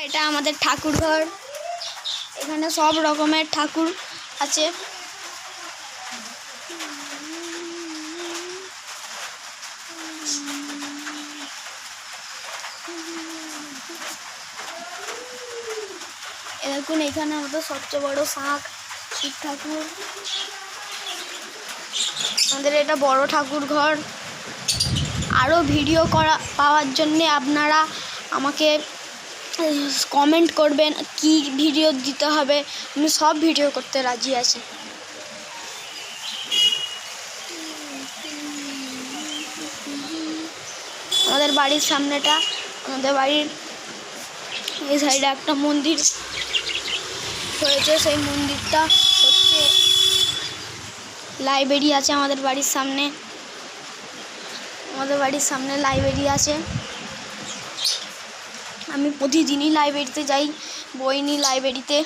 এটা আমাদের ঠাকুর ঘর। এখানে সব রকমের ঠাকুর আছে। দেখুন এখানে আমাদের সবচেয়ে বড় শাঁখ শিব ঠাকুর। আমাদের এটা বড় ঠাকুর ঘর। আরও ভিডিও পাওয়ার জন্যে আপনারা আমাকে কমেন্ট করবেন কি ভিডিও দিতে হবে, আমি সব ভিডিও করতে রাজি আছি। আমাদের বাড়ির সামনেটা, আমাদের বাড়ির এই সাইডে একটা মন্দির হয়েছে, সেই মন্দিরটা হচ্ছে লাইব্রেরি আছে আমাদের বাড়ির সামনে। আমাদের বাড়ির সামনে লাইব্রেরি আছে। আমি প্রতিদিনই লাইব্রেরিতে যাই, বই নিই লাইব্রেরিতে।